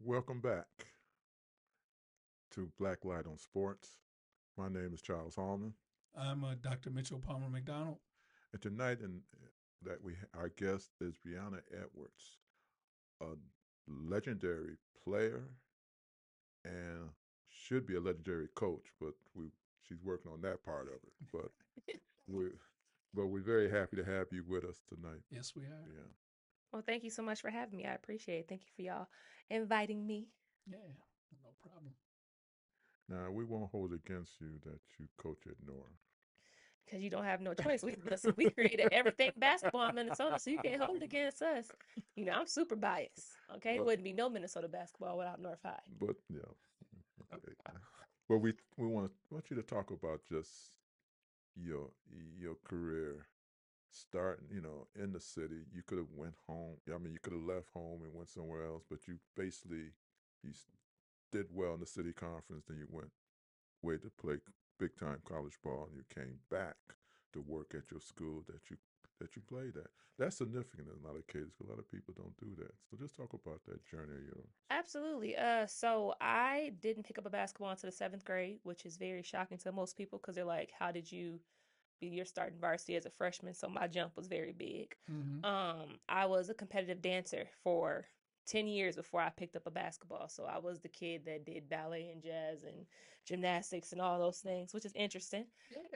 Welcome back to Blacklight on Sports. My name is Charles Hallman, I'm Dr. MitchelPalmerMcDonald. and tonight, our guest is Brianna Edwards, a legendary player and should be a legendary coach, but she's working on that part of it. But we're we're very happy to have you with us tonight. Yes, we are. Yeah. Well, thank you so much for having me. I appreciate it. Thank you for y'all inviting me. Yeah, no problem. Now we won't hold against you that you coach at North. Because you don't have no choice. Listen, we created everything basketball in Minnesota, so you can't hold it against us. You know, I'm super biased. Okay, there wouldn't be no Minnesota basketball without North High. But yeah. Okay. Well, we want you to talk about just your your career starting, in the city. You could have went home. I mean, you could have left home and went somewhere else, but you basically did well in the city conference. Then you went way to play big time college ball, and you came back to work at your school that you played at. That's significant in a lot of cases. A lot of people don't do that. So just talk about that journey of yours. Absolutely. So I didn't pick up a basketball until the seventh grade, which is very shocking to most people because they're like, "How did you be your starting varsity as a freshman?" So my jump was very big. Mm-hmm. I was a competitive dancer for 10 years before I picked up a basketball. So I was the kid that did ballet and jazz and gymnastics and all those things, which is interesting.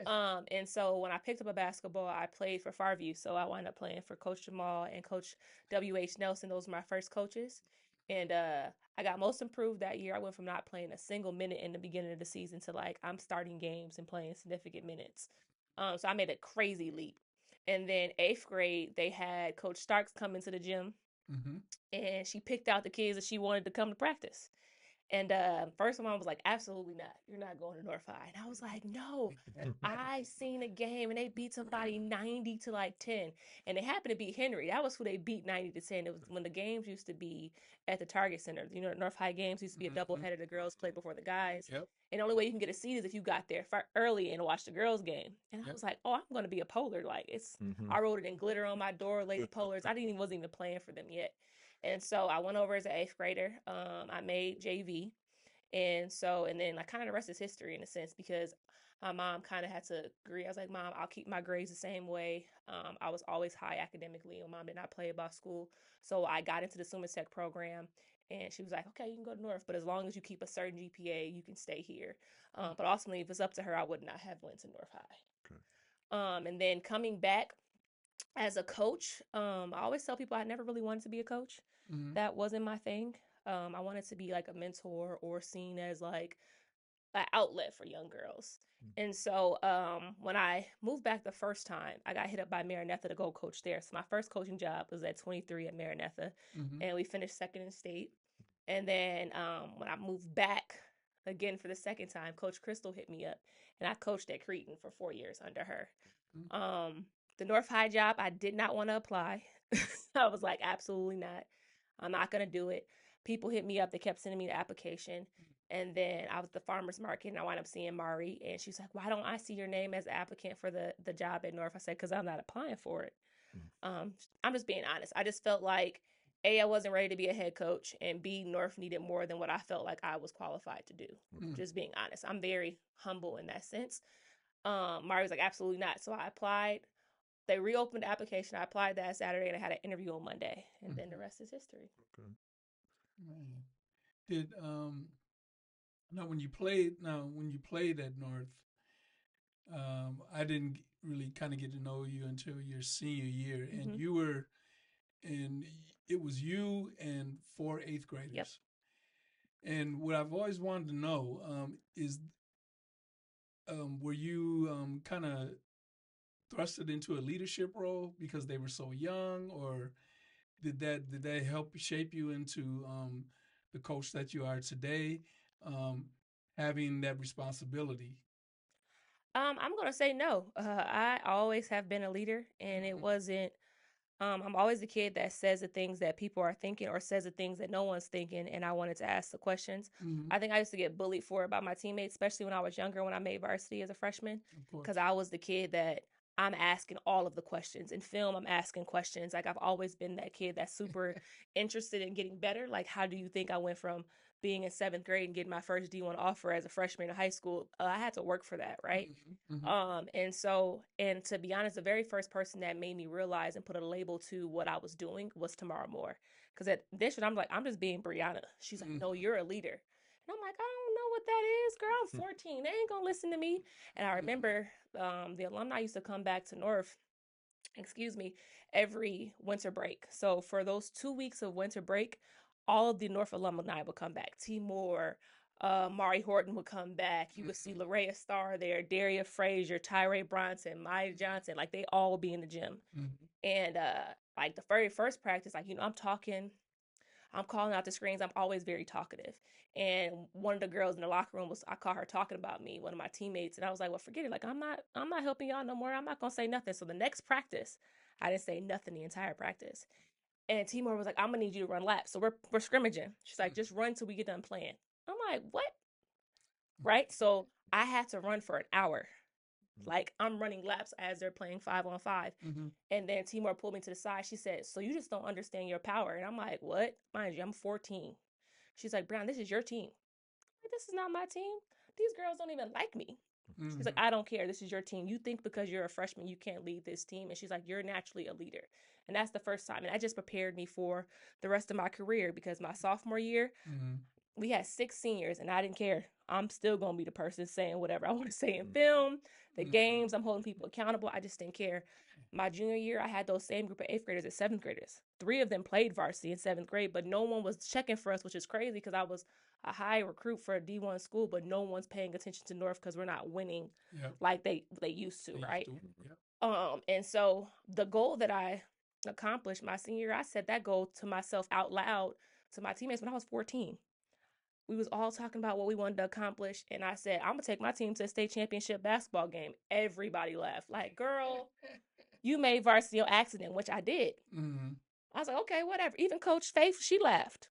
Yeah. And so when I picked up a basketball, I played for Farview. So I wound up playing for Coach Jamal and Coach W.H. Nelson. Those were my first coaches. And I got most improved that year. I went from not playing a single minute in the beginning of the season to like I'm starting games and playing significant minutes. So I made a crazy leap. And then eighth grade, they had Coach Starks come into the gym, Mm-hmm. and she picked out the kids that she wanted to come to practice. And first mom was like, "Absolutely not. You're not going to North High." And I was like, "No, I seen a game and they beat somebody 90 to like 10. And they happened to beat Henry. That was who they beat 90 to 10. It was when the games used to be at the Target Center. You know, North High games used to be a doubleheader. The girls played before the guys. Yep. And the only way you can get a seat is if you got there early and watched the girls game. And I Yep. was like, "Oh, I'm going to be a polar." Like Mm-hmm. I wrote it in glitter on my door, Lady Polars. Wasn't even playing for them yet. And so I went over as an eighth grader. I made JV. And then like kind of the rest is history in a sense because my mom kind of had to agree. I was like, "Mom, I'll keep my grades the same way." I was always high academically. My mom did not play about school. So I got into the Summit Tech program and she was like, "Okay, you can go to North, but as long as you keep a certain GPA, you can stay here." But ultimately, if it's up to her, I would not have went to North High. Okay. And then coming back as a coach, I always tell people I never really wanted to be a coach. Mm-hmm. That wasn't my thing. I wanted to be like a mentor or seen as like an outlet for young girls. And so when I moved back the first time, I got hit up by Maranatha to go coach there. So my first coaching job was at 23 at Maranatha, Mm-hmm. and we finished second in state. And then when I moved back again for the second time, Coach Crystal hit me up, and I coached at Cretan for 4 years under her. Um, the North High job, I did not want to apply. I was like, absolutely not. I'm not going to do it. People hit me up. They kept sending me the application. And then I was at the farmer's market and I wound up seeing Mari. And she's like, "Why don't I see your name as an applicant for the job at North?" I said, "Because I'm not applying for it." I'm just being honest. I just felt like A, I wasn't ready to be a head coach, and B, North needed more than what I felt like I was qualified to do. Mm-hmm. Just being honest. I'm very humble in that sense. Mari was like, "Absolutely not." So I applied. They reopened the application. I applied that Saturday and I had an interview on Monday. And then the rest is history. Okay. Man. Did when you played at North, I didn't really kind of get to know you until your senior year, and it was you and four eighth graders. Yep. And what I've always wanted to know is, were you kind of thrusted into a leadership role because they were so young, or did that help shape you into the coach that you are today, having that responsibility? I'm gonna say no. I always have been a leader, and it wasn't. I'm always the kid that says the things that people are thinking or says the things that no one's thinking, and I wanted to ask the questions. Mm-hmm. I think I used to get bullied for it by my teammates, especially when I was younger, when I made varsity as a freshman, Of course. because I was the kid that I'm asking all of the questions. In film, I'm asking questions. Like, I've always been that kid that's super interested in getting better. Like, how do you think I went from being in 7th grade and getting my first D1 offer as a freshman in high school? I had to work for that, right? And to be honest, the very first person that made me realize and put a label to what I was doing was Tamara Moore. Because at this one, I'm like, I'm just being Brianna. She's like, no, you're a leader. And I'm like, I don't know what that is, girl. I'm 14. They ain't gonna listen to me. And I remember the alumni used to come back to North, every winter break. So for those 2 weeks of winter break, all of the North alumni would come back. T. Moore, Mari Horton would come back. You would see Larea Starr there, Daria Frazier, Tyree Bronson, Maya Johnson. Like, they all would be in the gym. And like the very first practice, like, I'm calling out the screens. I'm always very talkative. And one of the girls in the locker room I caught her talking about me, one of my teammates. And I was like, well, forget it. Like, I'm not helping y'all no more. I'm not going to say nothing. So the next practice, I didn't say nothing the entire practice. And Timor was like, I'm going to need you to run laps. So we're scrimmaging. She's like, just run till we get done playing. I'm like, what? Right? So I had to run for an hour. Like, I'm running laps as they're playing 5-on-5. And then Timor pulled me to the side. She said, so you just don't understand your power. And I'm like, what? Mind you, I'm 14. She's like, Brown, this is your team. Like, this is not my team. These girls don't even like me. She's like, I don't care. This is your team. You think because you're a freshman, you can't lead this team. And she's like, you're naturally a leader. And that's the first time. And that just prepared me for the rest of my career, because my sophomore year, we had 6 seniors, and I didn't care. I'm still going to be the person saying whatever I want to say in film, the games. I'm holding people accountable. I just didn't care. My junior year, I had those same group of 8th graders as 7th graders. 3 of them played varsity in 7th grade, but no one was checking for us, which is crazy because I was a high recruit for a D1 school, but no one's paying attention to North because we're not winning like they used to, right? And so the goal that I accomplished my senior year, I set that goal to myself out loud to my teammates when I was 14. We was all talking about what we wanted to accomplish, and I said, I'm gonna take my team to a state championship basketball game. Everybody laughed. Like, girl, you made varsity on accident, which I did. I was like, okay, whatever. Even Coach Faith, she laughed.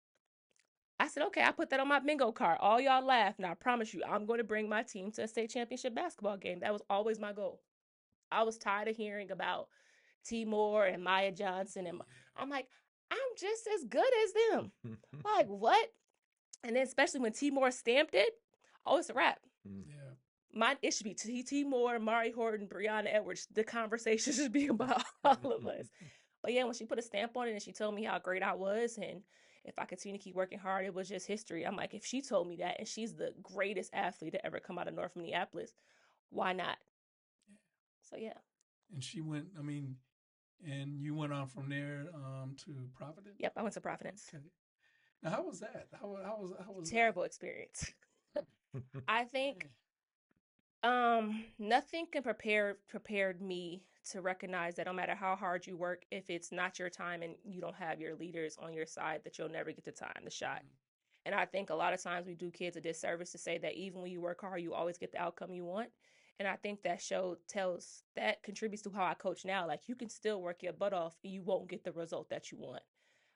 I said, okay, I put that on my bingo card. All y'all laughed, and I promise you, I'm going to bring my team to a state championship basketball game. That was always my goal. I was tired of hearing about T. Moore and Maya Johnson, and I'm like, I'm just as good as them. Like, what? And then especially when T. Moore stamped it, oh, it's a wrap. It should be T. Moore, Mari Horton, Brianna Edwards. The conversation should be about all of us. But yeah, when she put a stamp on it and she told me how great I was, and if I continue to keep working hard, it was just history. I'm like, if she told me that, and she's the greatest athlete to ever come out of North Minneapolis, why not? So yeah. And she went, and you went on from there to Providence? Yep, I went to Providence. Okay. Now, how was that? How was terrible experience? I think nothing can prepared me to recognize that no matter how hard you work, if it's not your time and you don't have your leaders on your side, that you'll never get the shot. And I think a lot of times we do kids a disservice to say that even when you work hard, you always get the outcome you want. And I think that contributes to how I coach now. Like, you can still work your butt off and you won't get the result that you want.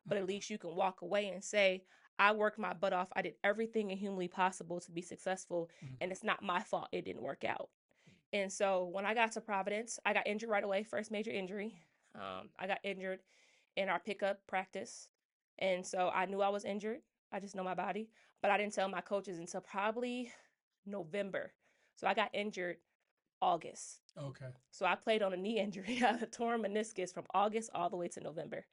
But at least you can walk away and say, I worked my butt off. I did everything humanly possible to be successful. And it's not my fault it didn't work out. And so when I got to Providence, I got injured right away. First major injury. I got injured in our pickup practice. And so I knew I was injured. I just know my body. But I didn't tell my coaches until probably November. So I got injured August. Okay. So I played on a knee injury. I had a torn meniscus from August all the way to November.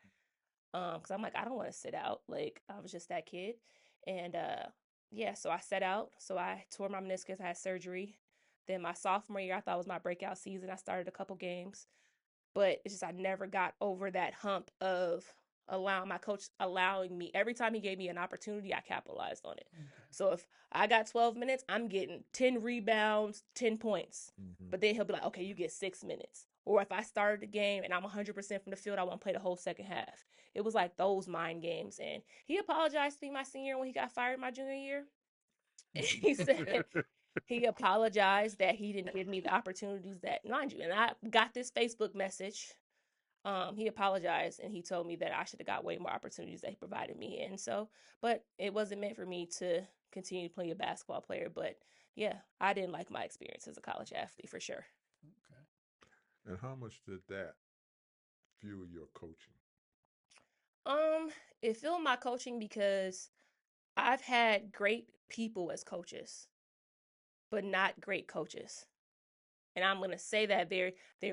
Because I'm like, I don't want to sit out. Like, I was just that kid. And so I sat out. So I tore my meniscus. I had surgery. Then my sophomore year, I thought was my breakout season. I started a couple games. But it's just I never got over that hump of allowing me. Every time he gave me an opportunity, I capitalized on it. Okay. So if I got 12 minutes, I'm getting 10 rebounds, 10 points. But then he'll be like, okay, you get 6 minutes. Or if I started the game and I'm 100% from the field, I won't play the whole second half. It was like those mind games. And he apologized to me my senior year when he got fired my junior year. He said he apologized that he didn't give me the opportunities that, mind you, and I got this Facebook message. He apologized and he told me that I should have got way more opportunities that he provided me. And so, but it wasn't meant for me to continue to play a basketball player. But yeah, I didn't like my experience as a college athlete for sure. Okay. And how much did that fuel your coaching? It fueled my coaching because I've had great people as coaches, but not great coaches. And I'm going to say that they're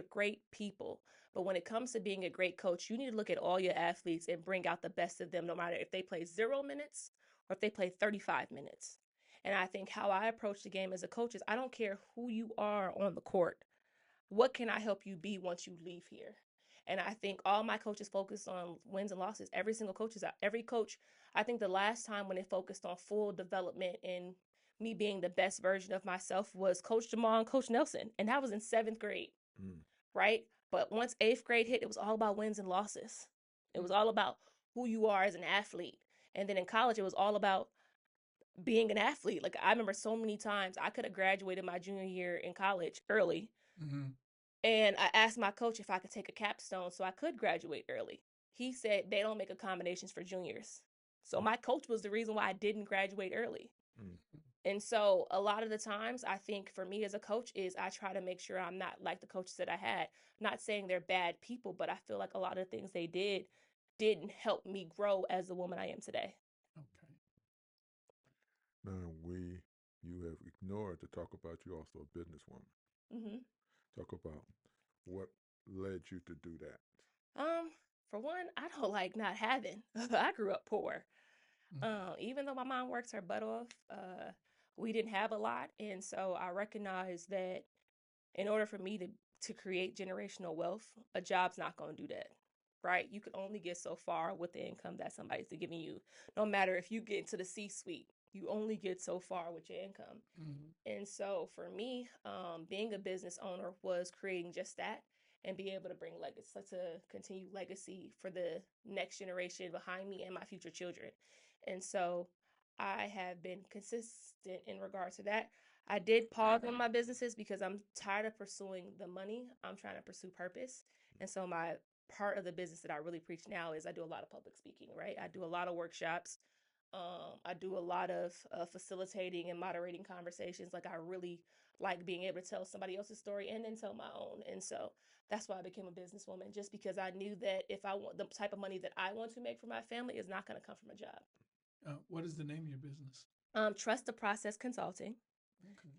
great people. But when it comes to being a great coach, you need to look at all your athletes and bring out the best of them, no matter if they play 0 minutes or if they play 35 minutes. And I think how I approach the game as a coach is I don't care who you are on the court. What can I help you be once you leave here? And I think all my coaches focus on wins and losses. Every single coach is out. Every coach, I think the last time when they focused on full development and me being the best version of myself was Coach Jamal and Coach Nelson. And that was in 7th grade, right? But once 8th grade hit, it was all about wins and losses. It was all about who you are as an athlete. And then in college, it was all about being an athlete. Like I remember so many times I could have graduated my junior year in college early. And I asked my coach if I could take a capstone so I could graduate early. He said they don't make accommodations for juniors. So my coach was the reason why I didn't graduate early. And so a lot of the times I think for me as a coach is I try to make sure I'm not like the coaches that I had. Not saying they're bad people, but I feel like a lot of the things they didn't help me grow as the woman I am today. Okay. Now you have ignored to talk about you also a businesswoman. Talk about what led you to do that. For one, I don't like not having. I grew up poor. Even though my mom works her butt off, we didn't have a lot. And so I recognized that in order for me to create generational wealth, a job's not going to do that, right? You can only get so far with the income that somebody's giving you. No matter if you get into the C-suite, you only get so far with your income. And so for me, being a business owner was creating just that and be able to bring legacy, to continue legacy for the next generation behind me and my future children. And so I have been consistent in regard to that. I did pause on my businesses because I'm tired of pursuing the money. I'm trying to pursue purpose. And so my part of the business that I really preach now is I do a lot of public speaking, right? I do a lot of workshops. I do a lot of facilitating and moderating conversations. Like I really like being able to tell somebody else's story and then tell my own. And so that's why I became a businesswoman, just because I knew that if I want the type of money that I want to make for my family is not going to come from a job. What is the name of your business? Trust the Process Consulting. Okay.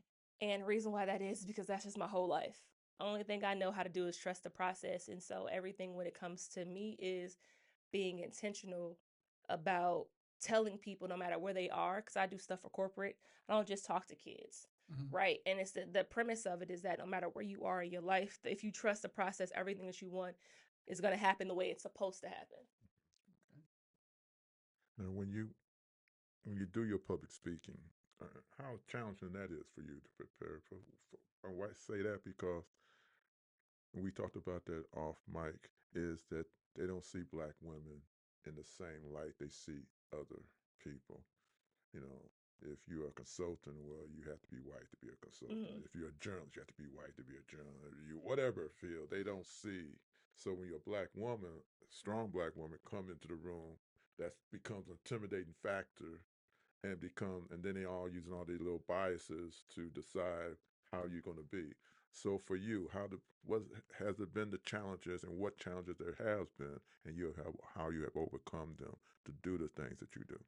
And the reason why that is because that's just my whole life. Only thing I know how to do is trust the process. And so everything when it comes to me is being intentional about telling people no matter where they are, because I do stuff for corporate. I don't just talk to kids, right? And it's the premise of it is that no matter where you are in your life, if you trust the process, everything that you want is going to happen the way it's supposed to happen. Now, when you do your public speaking, how challenging that is for you to prepare for why I say that because we talked about that off mic is that they don't see black women in the same light they see other people. You know, if you're a consultant, well, you have to be white to be a consultant. If you're a journalist, you have to be white to be a journalist. You whatever field, they don't see. So when you're a black woman, a strong black woman, come into the room, that becomes an intimidating factor, and then they all using all these little biases to decide how you're going to be. So for you, what has it been the challenges and what challenges there has been, and how you have overcome them to do the things that you do?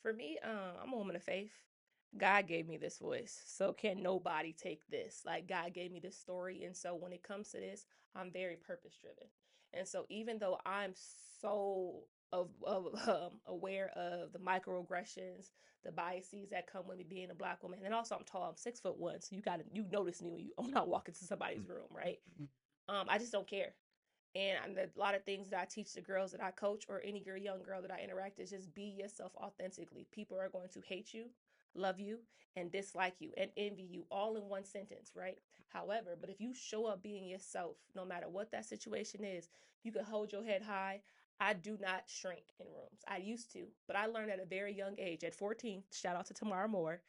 For me, I'm a woman of faith. God gave me this voice, so can nobody take this? Like God gave me this story, and so when it comes to this, I'm very purpose driven. And so even though I'm so aware of the microaggressions, the biases that come with me being a black woman, and also I'm tall, I'm 6'1", so you notice me when I walk into somebody's room, right? I just don't care. And a lot of things that I teach the girls that I coach or any young girl that I interact is just be yourself authentically. People are going to hate you, love you, and dislike you and envy you all in one sentence, right? However, but if you show up being yourself, no matter what that situation is, you can hold your head high. I do not shrink in rooms. I used to, but I learned at a very young age, at 14, shout out to Tamara Moore,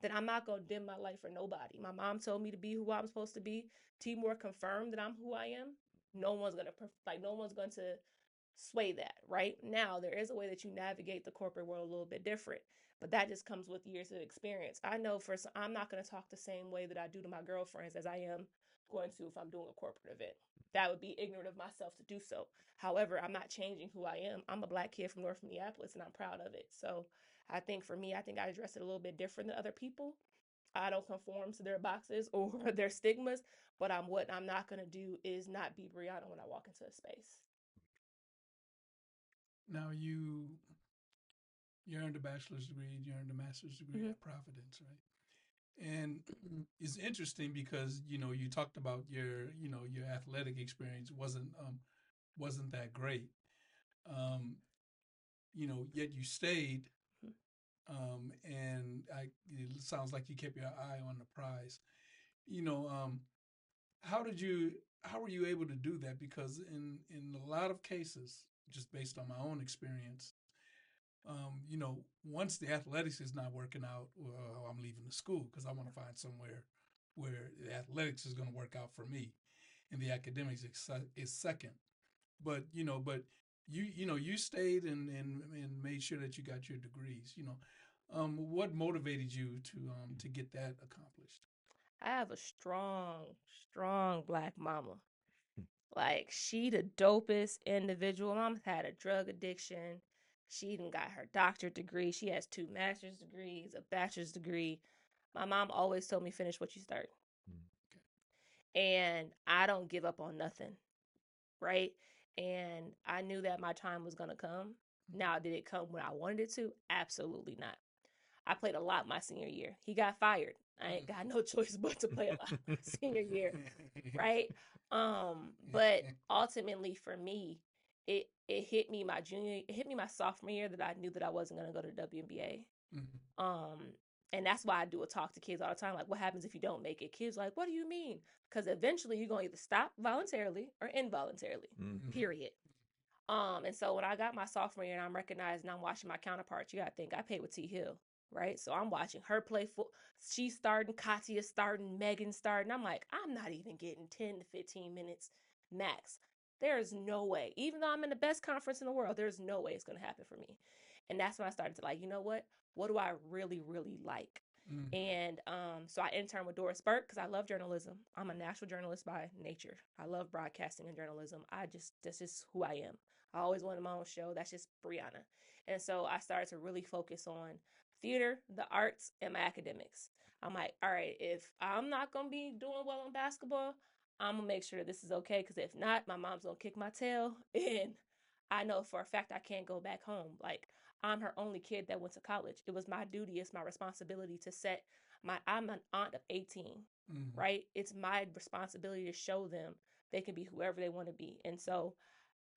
that I'm not going to dim my light for nobody. My mom told me to be who I'm supposed to be. Timor confirmed that I'm who I am. No one's going to sway that. Right now, there is a way that you navigate the corporate world a little bit different, but that just comes with years of experience. I know I'm not going to talk the same way that I do to my girlfriends as I am going to if I'm doing a corporate event. That would be ignorant of myself to do so. However, I'm not changing who I am. I'm a Black kid from North Minneapolis, and I'm proud of it. So I think for me, I think I address it a little bit different than other people. I don't conform to their boxes or their stigmas, but what I'm not going to do is not be Brianna when I walk into a space. Now you earned a bachelor's degree, you earned a master's degree at Providence, right? And it's interesting because you talked about your athletic experience wasn't that great, yet you stayed, and it sounds like you kept your eye on the prize. How were you able to do that? Because in a lot of cases, just based on my own experience, once the athletics is not working out, well, I'm leaving the school because I want to find somewhere where the athletics is going to work out for me, and the academics is second. But you stayed and made sure that you got your degrees. What motivated you to get that accomplished? I have a strong, strong Black mama. Like, she the dopest individual. Mom had a drug addiction. She even got her doctorate degree. She has 2 master's degrees, a bachelor's degree. My mom always told me, finish what you start. And I don't give up on nothing, right? And I knew that my time was going to come. Now, did it come when I wanted it to? Absolutely not. I played a lot my senior year. He got fired. I ain't got no choice but to play a lot my senior year, right? But ultimately for me, it hit me my sophomore year that I knew that I wasn't gonna go to WNBA. And that's why I do a talk to kids all the time. Like, what happens if you don't make it? Kids like, what do you mean? Because eventually you're gonna either stop voluntarily or involuntarily. Period. And so when I got my sophomore year and I'm recognized and I'm watching my counterparts, you gotta think I played with T Hill, right? So I'm watching her play she's starting, Katya's starting, Megan's starting. I'm like, I'm not even getting 10 to 15 minutes max. There is no way. Even though I'm in the best conference in the world, there's no way it's gonna happen for me. And that's when I started to like, you know what? What do I really, really like? And so I interned with Doris Burke because I love journalism. I'm a national journalist by nature. I love broadcasting and journalism. That's just who I am. I always wanted my own show. That's just Brianna. And so I started to really focus on theater, the arts, and my academics. I'm like, all right, if I'm not going to be doing well in basketball, I'm going to make sure that this is okay. Because if not, my mom's going to kick my tail. And I know for a fact I can't go back home. Like, I'm her only kid that went to college. It was my duty. It's my responsibility to I'm an aunt of 18, right? It's my responsibility to show them they can be whoever they want to be. And so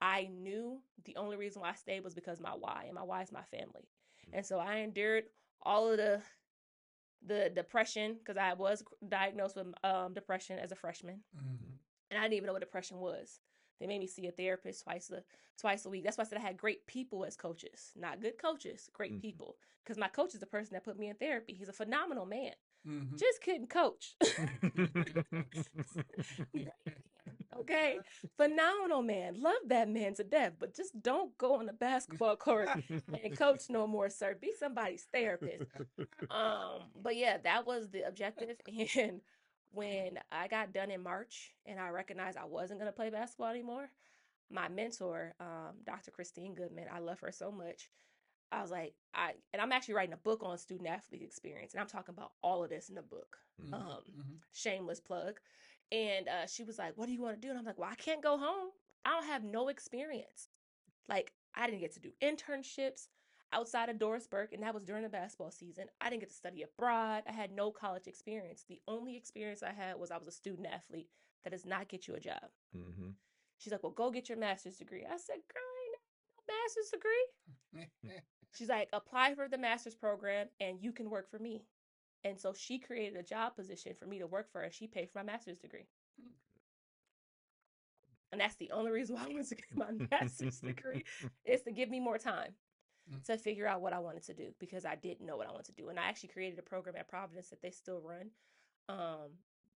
I knew the only reason why I stayed was because my why, and my why is my family. And so I endured all of the depression because I was diagnosed with depression as a freshman, and I didn't even know what depression was. They made me see a therapist twice a week. That's why I said I had great people as coaches, not good coaches, great people. Because my coach is the person that put me in therapy. He's a phenomenal man. Just couldn't coach. Okay, phenomenal man. Love that man to death, but just don't go on the basketball court and coach no more, sir. Be somebody's therapist. But yeah, that was the objective. And when I got done in March and I recognized I wasn't going to play basketball anymore, my mentor, Dr. Christine Goodman, I love her so much. I was like, and I'm actually writing a book on student athlete experience, and I'm talking about all of this in the book. Shameless plug. And she was like, what do you want to do? And I'm like, well, I can't go home. I don't have no experience. Like, I didn't get to do internships outside of Doris Burke, and that was during the basketball season. I didn't get to study abroad. I had no college experience. The only experience I had was I was a student athlete. That does not get you a job. She's like, well, go get your master's degree. I said, girl, I ain't no master's degree. She's like, apply for the master's program and you can work for me. And so she created a job position for me to work for her. She paid for my master's degree. And that's the only reason why I wanted to get my master's degree, is to give me more time to figure out what I wanted to do, because I didn't know what I wanted to do. And I actually created a program at Providence that they still run.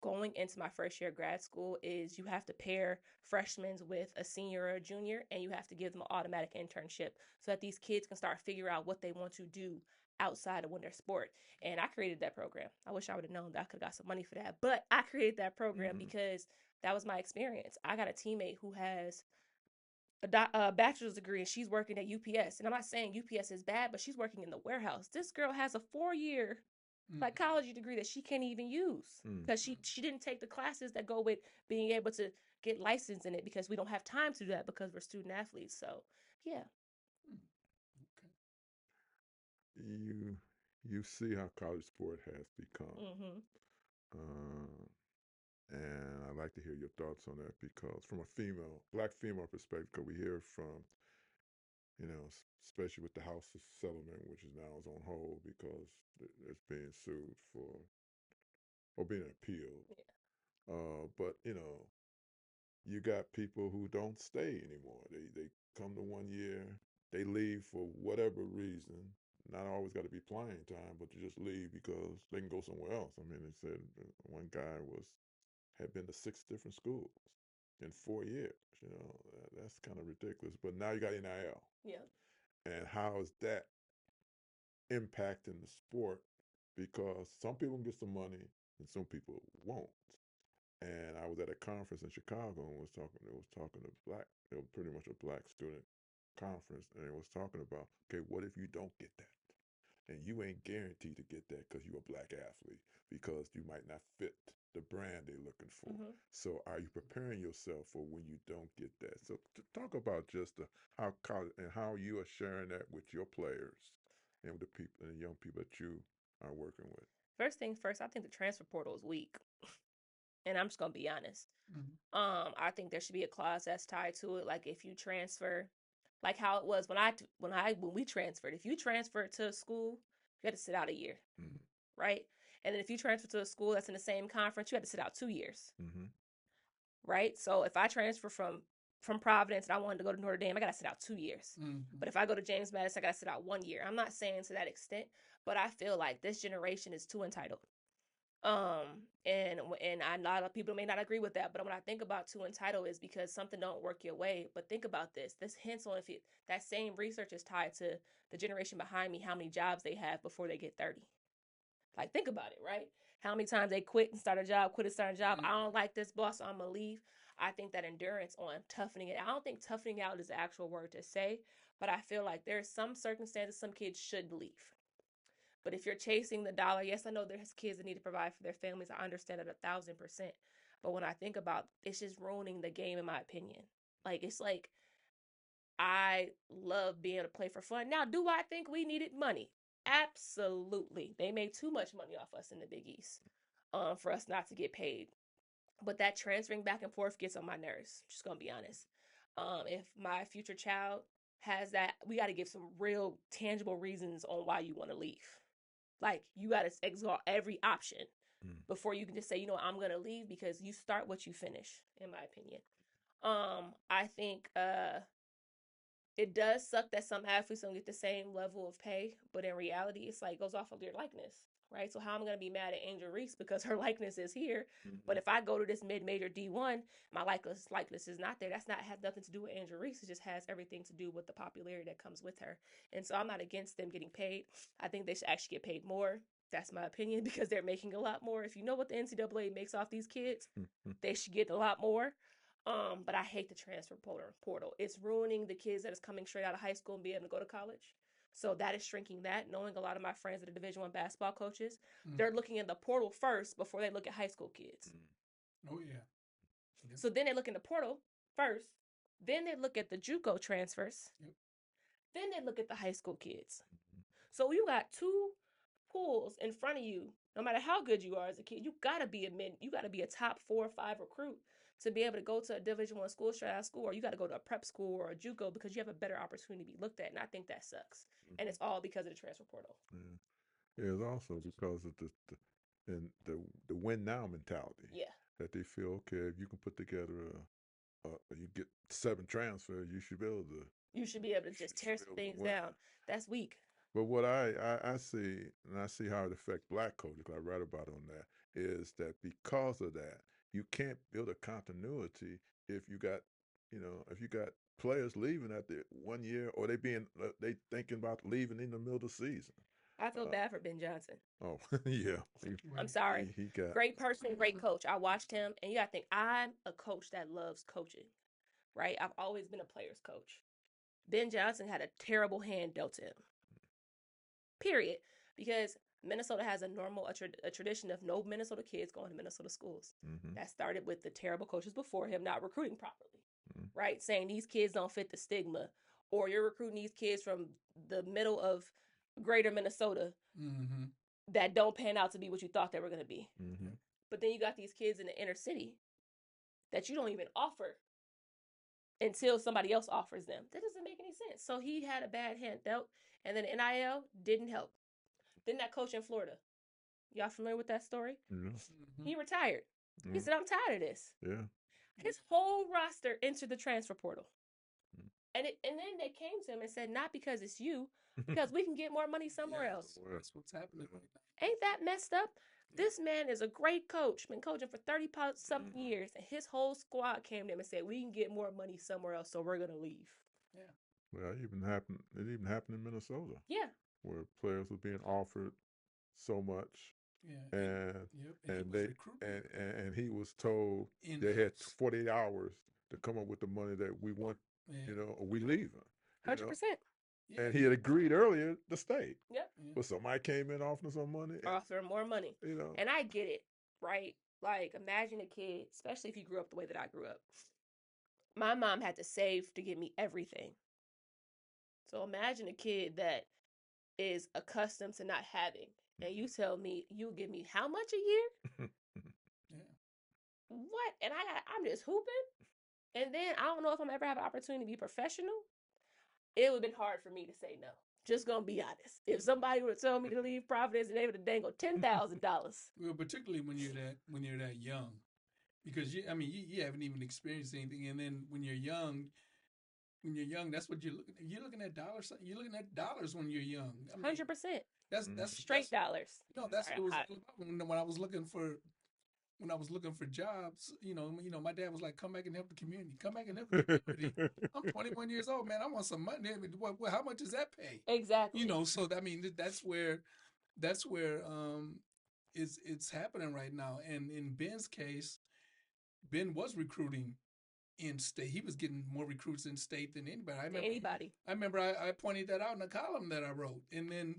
Going into my first year of grad school is you have to pair freshmen with a senior or a junior, and you have to give them an automatic internship so that these kids can start figuring out what they want to do outside of winter sport. And I created that program. I wish I would have known that I could have got some money for that. But I created that program because that was my experience. I got a teammate who has a bachelor's degree and she's working at UPS. And I'm not saying UPS is bad, but she's working in the warehouse. This girl has a 4-year psychology degree that she can't even use because she didn't take the classes that go with being able to get licensed in it, because we don't have time to do that because we're student athletes. So yeah. You see how college sport has become. And I'd like to hear your thoughts on that, because from a black female perspective, because we hear from, especially with the House of Settlement, which is now is on hold because it's being sued or being appealed. But you got people who don't stay anymore. They come to 1 year, they leave for whatever reason. Not always got to be playing time, but to just leave because they can go somewhere else. I mean, they said one guy had been to 6 different schools in 4 years. That's kind of ridiculous. But now you got NIL. Yeah. And how is that impacting the sport? Because some people can get some money and some people won't. And I was at a conference in Chicago and it was pretty much a black student conference, and it was talking about, okay, what if you don't get that? And you ain't guaranteed to get that because you're a black athlete, because you might not fit the brand they're looking for. So are you preparing yourself for when you don't get that? So to talk about just how college and how you are sharing that with your players and with the people and the young people that you are working with. First things first, I think the transfer portal is weak. And I'm just going to be honest. I think there should be a clause that's tied to it. Like if you transfer, like how it was when we transferred, if you transferred to a school, you had to sit out a year, right? And then if you transfer to a school that's in the same conference, you had to sit out 2 years, right? So if I transfer from Providence and I wanted to go to Notre Dame, I got to sit out 2 years. But if I go to James Madison, I got to sit out 1 year. I'm not saying to that extent, but I feel like this generation is too entitled. And a lot of people may not agree with that, but when I think about too entitled is because something don't work your way. But think about this hints on that same research is tied to the generation behind me, how many jobs they have before they get 30. Like, think about it, right? How many times they quit and start a job, quit and start a job. I don't like this boss, so I'm gonna leave. I think that endurance on toughening it. I don't think toughening out is the actual word to say, but I feel like there's some circumstances some kids should leave. But if you're chasing the dollar, yes, I know there's kids that need to provide for their families. I understand it 1,000%. But when I think about it's just ruining the game, in my opinion. Like, it's like, I love being able to play for fun. Now, do I think we needed money? Absolutely. They made too much money off us in the Big East for us not to get paid. But that transferring back and forth gets on my nerves. Just going to be honest. If my future child has that, we got to give some real tangible reasons on why you want to leave. Like, you got to exhaust every option before you can just say, I'm going to leave, because you start what you finish, in my opinion. I think it does suck that some athletes don't get the same level of pay, but in reality, it's like, goes off of your likeness, right? So how am I going to be mad at Angel Reese because her likeness is here, but if I go to this mid-major D1, my likeness is not there. That's not have nothing to do with Angel Reese. It just has everything to do with the popularity that comes with her. And so I'm not against them getting paid. I think they should actually get paid more. That's my opinion, because they're making a lot more. If you know what the NCAA makes off these kids, they should get a lot more. But I hate the transfer portal. It's ruining the kids that is coming straight out of high school and being able to go to college. So that is shrinking that. Knowing a lot of my friends that are Division I basketball coaches, they're looking in the portal first before they look at high school kids. Oh, yeah. So then they look in the portal first. Then they look at the JUCO transfers. Then they look at the high school kids. So you got 2 pools in front of you. No matter how good you are as a kid, you gotta be a top 4 or 5 recruit to be able to go to a Division I school straight out of school, or you got to go to a prep school or a JUCO, because you have a better opportunity to be looked at. And I think that sucks. And it's all because of the transfer portal. Yeah, it's also because of the win now mentality. Yeah. That they feel, okay, if you can put together you get 7 transfers, you should be able to. You should be able to just tear some things down. That's weak. But what I see, and I see how it affects black coaches, because I write about on that, is that because of that, you can't build a continuity if you got players leaving at the 1 year, or they thinking about leaving in the middle of the season. I feel bad for Ben Johnson. Oh, yeah. I'm sorry. He got Great person, great coach. I watched him, and you got to think, I'm a coach that loves coaching, right? I've always been a player's coach. Ben Johnson had a terrible hand dealt to him. Period. Because Minnesota has a tradition of no Minnesota kids going to Minnesota schools. That started with the terrible coaches before him not recruiting properly, right? Saying these kids don't fit the stigma, or you're recruiting these kids from the middle of greater Minnesota that don't pan out to be what you thought they were going to be. But then you got these kids in the inner city that you don't even offer until somebody else offers them. That doesn't make any sense. So he had a bad hand dealt, and then NIL didn't help. Then that coach in Florida, y'all familiar with that story? He retired. He said, I'm tired of this. Yeah. His whole roster entered the transfer portal. And then they came to him and said, not because it's you, because we can get more money somewhere else. That's what's happening right now. Ain't that messed up? This man is a great coach, been coaching for 30-something years, and his whole squad came to him and said, we can get more money somewhere else, so we're going to leave. Yeah. Well, it even happened in Minnesota. Yeah. Where players were being offered so much. Yeah. And he was told they had 48 hours to come up with the money that we want, or we leaving. 100%. Yeah. And he had agreed earlier to stay. Yep. But somebody came in offering some money. Offering more money. And I get it, right? Like, imagine a kid, especially if you grew up the way that I grew up. My mom had to save to give me everything. So imagine a kid that is accustomed to not having, and you tell me you'll give me how much a year? What? And I'm just hooping, and then I don't know if I'm ever have an opportunity to be professional. It would have been hard for me to say no. Just gonna be honest. If somebody would tell me to leave Providence and they would have dangled $10,000. Well, particularly when you're that young, because you haven't even experienced anything, and then when you're young, that's what you're looking at. You're looking at dollars. You're looking at dollars when you're young. 100%. That's straight dollars. That's what it was all about. When I was looking for jobs, my dad was like, "Come back and help the community. Come back and help the community." I'm 21 years old, man. I want some money. How much does that pay? Exactly. So that's where it's happening right now. And in Ben's case, Ben was recruiting in state. He was getting more recruits in state than anybody. I remember I pointed that out in a column that I wrote, and then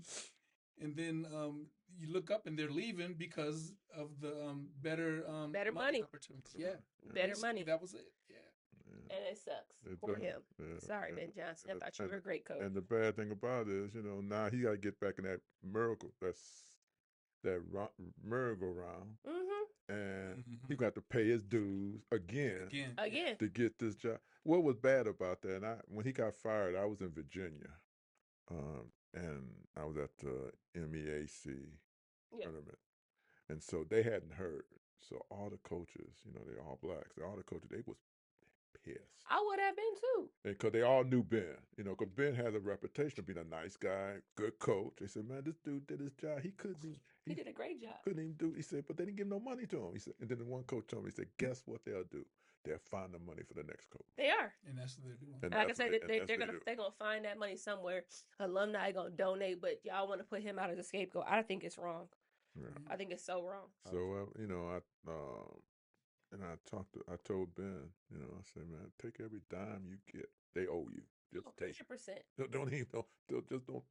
you look up and they're leaving because of the better money opportunities. Yeah, better money. That was it. Yeah. And it sucks for him. Sorry, Ben Johnson. I thought you were a great coach. And the bad thing about it is, now he got to get back in that merry-go-round. And he got to pay his dues again to get this job. What was bad about that? And when he got fired, I was in Virginia, and I was at the MEAC tournament, and so they hadn't heard. So all the coaches, they're all blacks. All the coaches, they was pissed. I would have been too. Because they all knew Ben, because Ben has a reputation of being a nice guy, good coach. They said, man, this dude did his job. He did a great job. Couldn't even do. He said, but they didn't give no money to him. He said, and then the one coach told me, he said, guess what they'll do? They'll find the money for the next coach. They are, and that's what they're doing. And like I said, they're gonna find that money somewhere. Alumni gonna donate, but y'all want to put him out as a scapegoat. I think it's wrong. Yeah. I think it's so wrong. So I told Ben, I said, man, take every dime you get. They owe you. Just take 100%. Don't even just don't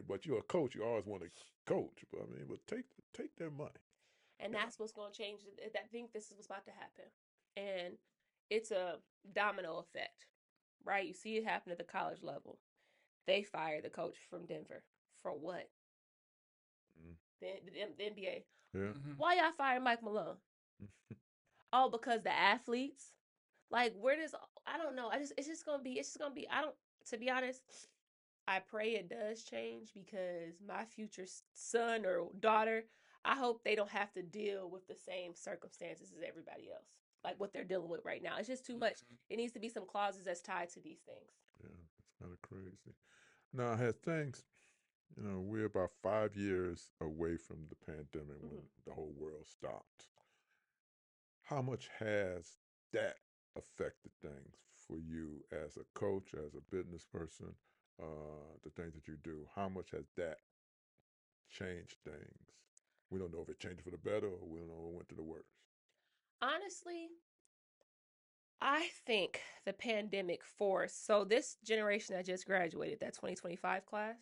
But you're a coach. You always want to coach. But take their money. And that's what's going to change. I think this is what's about to happen, and it's a domino effect, right? You see it happen at the college level. They fired the coach from Denver for what? The NBA. Yeah. Why y'all fire Mike Malone? Oh, because the athletes. Like, I don't know. It's just gonna be. To be honest, I pray it does change, because my future son or daughter, I hope they don't have to deal with the same circumstances as everybody else, like what they're dealing with right now. It's just too much. It needs to be some clauses that's tied to these things. Yeah, it's kind of crazy. Now, has things, we're about 5 years away from the pandemic when the whole world stopped. How much has that affected things for you as a coach, as a business person, the things that you do? How much has that changed things? We don't know if it changed for the better or we don't know if it went to the worse. Honestly, I think the pandemic forced, so this generation that just graduated, that 2025 class,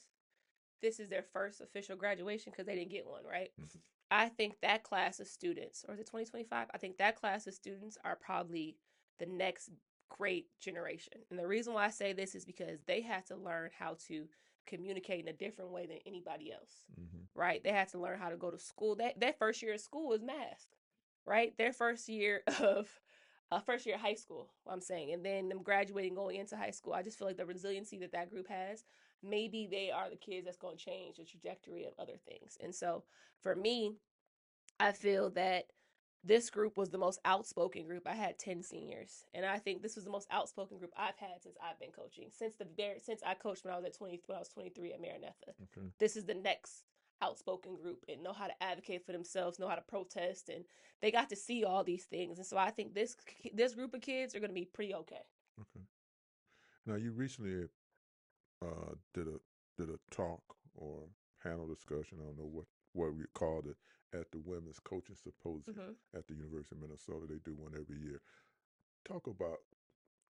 this is their first official graduation because they didn't get one, right? Mhm. I think that class of students, or is it 2025? I think that class of students are probably the next great generation. And the reason why I say this is because they had to learn how to communicate in a different way than anybody else, right? They had to learn how to go to school. That first year of school was masked, right? Their first year of high school, I'm saying, and then them graduating, going into high school. I just feel like the resiliency that that group has, maybe they are the kids that's going to change the trajectory of other things. And so for me, I feel that this group was the most outspoken group. I had 10 seniors, and I think this was the most outspoken group I've had since I've been coaching. Since I coached when I was 23 at Maranatha. Okay. This is the next outspoken group and know how to advocate for themselves, know how to protest, and they got to see all these things. And so I think this group of kids are going to be pretty okay. Okay. Now you recently did a talk or panel discussion. I don't know what we called it at the Women's Coaching Symposium at the University of Minnesota. They do one every year. Talk about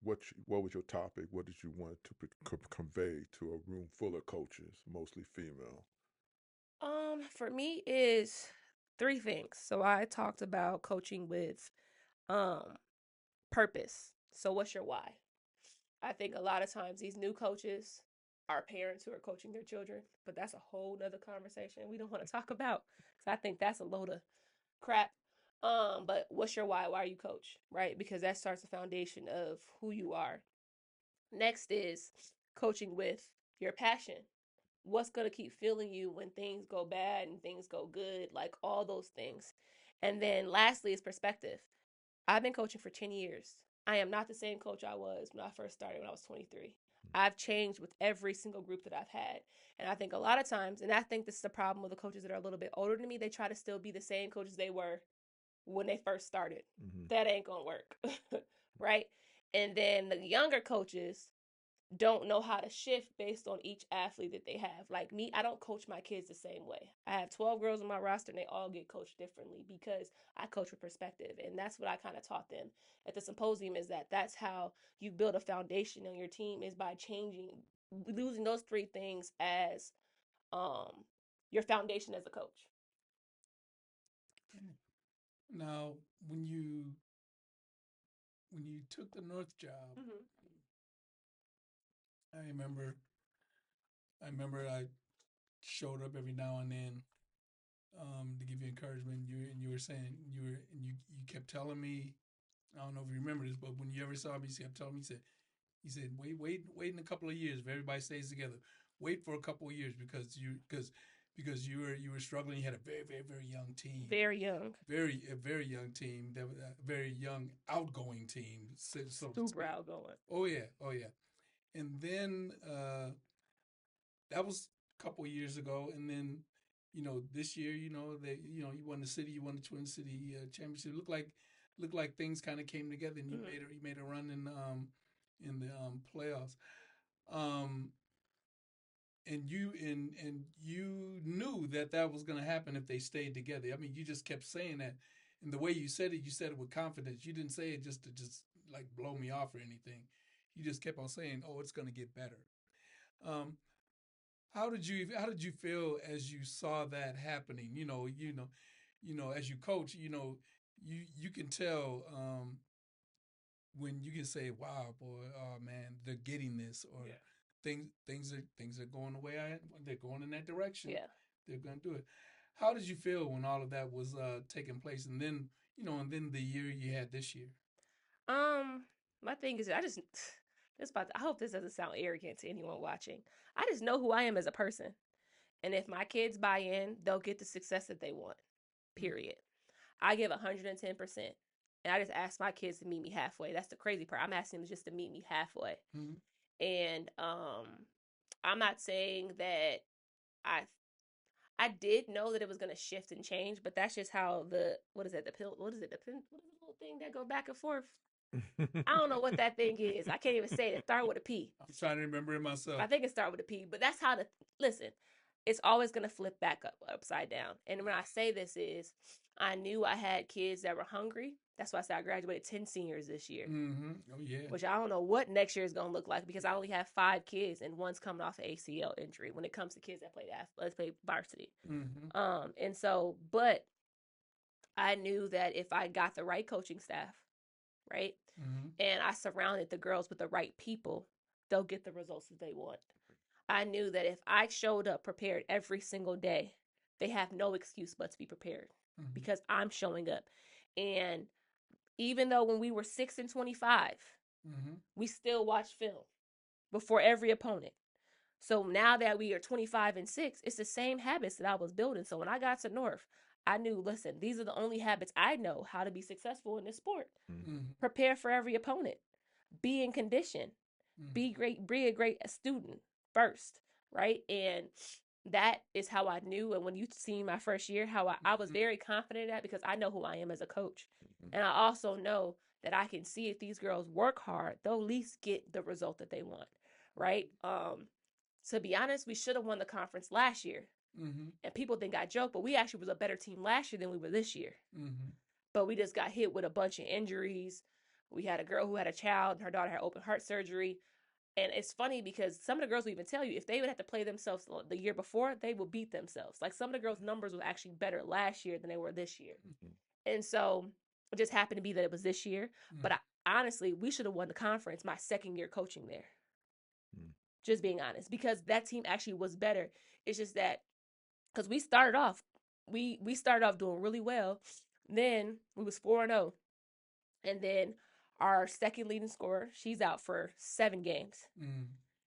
what was your topic? What did you want to convey to a room full of coaches, mostly female? For me is three things. So I talked about coaching with purpose. So what's your why? I think a lot of times these new coaches are parents who are coaching their children, but that's a whole nother conversation we don't want to talk about. So I think that's a load of crap. But what's your why? Why are you coach? Right? Because that starts the foundation of who you are. Next is coaching with your passion. What's going to keep fueling you when things go bad and things go good, like all those things. And then lastly is perspective. I've been coaching for 10 years. I am not the same coach I was when I first started when I was 23. I've changed with every single group that I've had. And I think a lot of times, and I think this is the problem with the coaches that are a little bit older than me, they try to still be the same coaches they were when they first started. That ain't going to work, right? And then the younger coaches don't know how to shift based on each athlete that they have. Like me, I don't coach my kids the same way. I have 12 girls on my roster and they all get coached differently because I coach with perspective. And that's what I kind of taught them at the symposium, is that's how you build a foundation on your team, is by losing those three things as your foundation as a coach. Now, when you took the North job, I remember I showed up every now and then to give you encouragement. You were saying you kept telling me, I don't know if you remember this, but when you ever saw me, you kept telling me, he said, wait in a couple of years if everybody stays together. Wait for a couple of years because you were struggling. You had a very, very, very young team. Very young. A very young team. That was a very young, outgoing team. Super outgoing. Oh yeah. And then that was a couple of years ago. And then, this year, you won the city, you won the Twin City championship. Looked like things kind of came together, and you made a run in the playoffs. And you knew that was going to happen if they stayed together. I mean, you just kept saying that, and the way you said it with confidence. You didn't say it just to like blow me off or anything. You just kept on saying, "Oh, it's going to get better." How did you feel as you saw that happening? As you coach, you can tell when you can say, "Wow, boy, oh man, they're getting this," or things are going the way they're going in that direction. Yeah, they're going to do it. How did you feel when all of that was taking place, and then the year you had this year? My thing is, I hope this doesn't sound arrogant to anyone watching. I just know who I am as a person. And if my kids buy in, they'll get the success that they want. Period. I give 110%. And I just ask my kids to meet me halfway. That's the crazy part. I'm asking them just to meet me halfway. And I'm not saying that I did know that it was going to shift and change, but that's just how the little thing that go back and forth? I don't know what that thing is. I can't even say it. It started with a P. I'm trying to remember it myself. I think it started with a P, but that's how listen. it's always going to flip back upside down. And when I say this is, I knew I had kids that were hungry. That's why I said I graduated 10 seniors this year. Mm-hmm. Oh, yeah. Which I don't know what next year is going to look like because I only have 5 kids and one's coming off an ACL injury when it comes to kids that play varsity. Mm-hmm. And so, but I knew that if I got the right coaching staff, right, Mm-hmm. and I surrounded the girls with the right people, they'll get the results that they want. I knew that if I showed up prepared every single day, they have no excuse but to be prepared because I'm showing up. And even though when we were 6-25, we still watched film before every opponent. So now that we are 25-6, it's the same habits that I was building. So when I got to North, I knew, listen, these are the only habits I know how to be successful in this sport. Prepare for every opponent. Be in condition. Be a great student first, right? And that is how I knew. And when you see my first year, how I was very confident in that because I know who I am as a coach. And I also know that I can see if these girls work hard, they'll at least get the result that they want, right? To be honest, we should have won the conference last year. And people think I joke, but we actually was a better team last year than we were this year. But we just got hit with a bunch of injuries. We had a girl who had a child, and her daughter had open heart surgery. And it's funny because some of the girls will even tell you if they would have to play themselves the year before, they will beat themselves. Like some of the girls' numbers were actually better last year than they were this year. And so it just happened to be that it was this year. But honestly, we should have won the conference my second year coaching there. Just being honest, because that team actually was better. It's just that because we started off doing really well. Then we was 4-0. And then our second leading scorer, she's out for 7 games.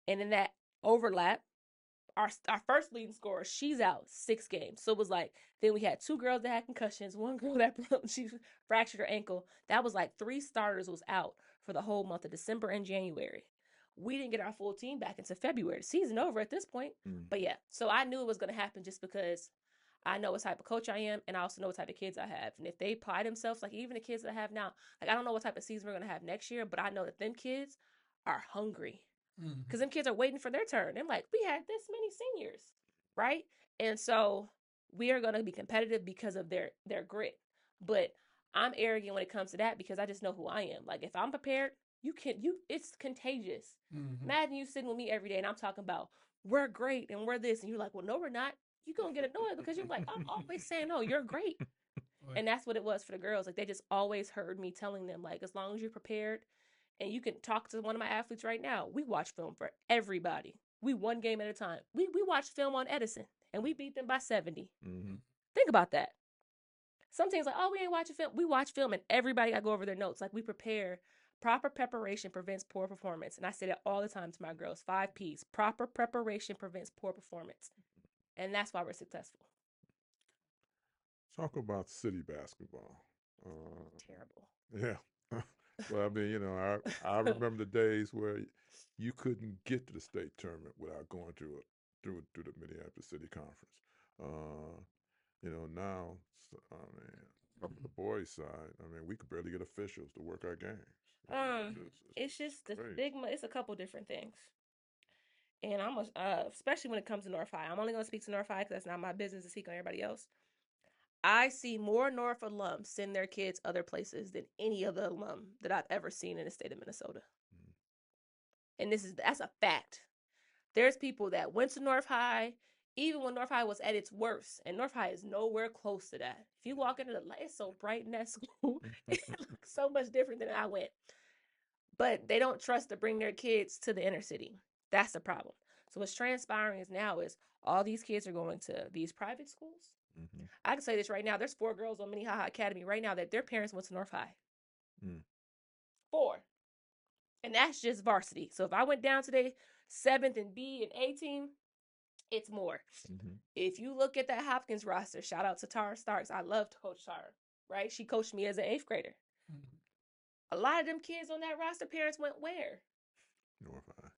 And in that overlap, our first leading scorer, she's out 6 games. So it was like, then we had 2 girls that had concussions, 1 girl that she fractured her ankle. That was like 3 starters was out for the whole month of December and January. We didn't get our full team back until February. The season over at this point. But yeah, so I knew it was going to happen just because I know what type of coach I am, and I also know what type of kids I have. And if they apply themselves, like even the kids that I have now, like I don't know what type of season we're going to have next year, but I know that them kids are hungry. Because them kids are waiting for their turn. They're like, we had this many seniors, right? And so we are going to be competitive because of their grit. But I'm arrogant when it comes to that because I just know who I am. Like if I'm prepared, it's contagious. Imagine you sitting with me every day and I'm talking about we're great and we're this, and you're like, well, no, we're not. You're going to get annoyed because you're like, I'm always saying, no, you're great. And that's what it was for the girls. Like they just always heard me telling them, like, as long as you're prepared, and you can talk to one of my athletes right now. We watch film for everybody. We 1 game at a time. We watched film on Edison, and we beat them by 70. Think about that. Some teams like, oh, we ain't watching film. We watch film, and everybody got to go over their notes. Like we prepare. Proper preparation prevents poor performance. And I say that all the time to my girls. 5 P's. Proper preparation prevents poor performance. And that's why we're successful. Talk about city basketball. Terrible. Yeah. Well, I mean, you know, I remember the days where you couldn't get to the state tournament without going through the Minneapolis City Conference. You know, now, I mean, from the boys' side, I mean, we could barely get officials to work our games. It's just the stigma. It's a couple different things. And I'm especially when it comes to North High. I'm only going to speak to North High because that's not my business to speak on everybody else. I see more North alums send their kids other places than any other alum that I've ever seen in the state of Minnesota. And that's a fact. There's people that went to North High, even when North High was at its worst, and North High is nowhere close to that. If you walk into the light, it's so bright in that school. It looks so much different than I went. But they don't trust to bring their kids to the inner city. That's the problem. So what's transpiring is all these kids are going to these private schools. I can say this right now. There's 4 girls on Minnehaha Academy right now that their parents went to North High. 4. And that's just varsity. So if I went down to the 7th and B and A team, it's more. If you look at that Hopkins roster, shout out to Tara Starks. I love Coach Tara, right? She coached me as an 8th grader. A lot of them kids on that roster, parents went where? North High.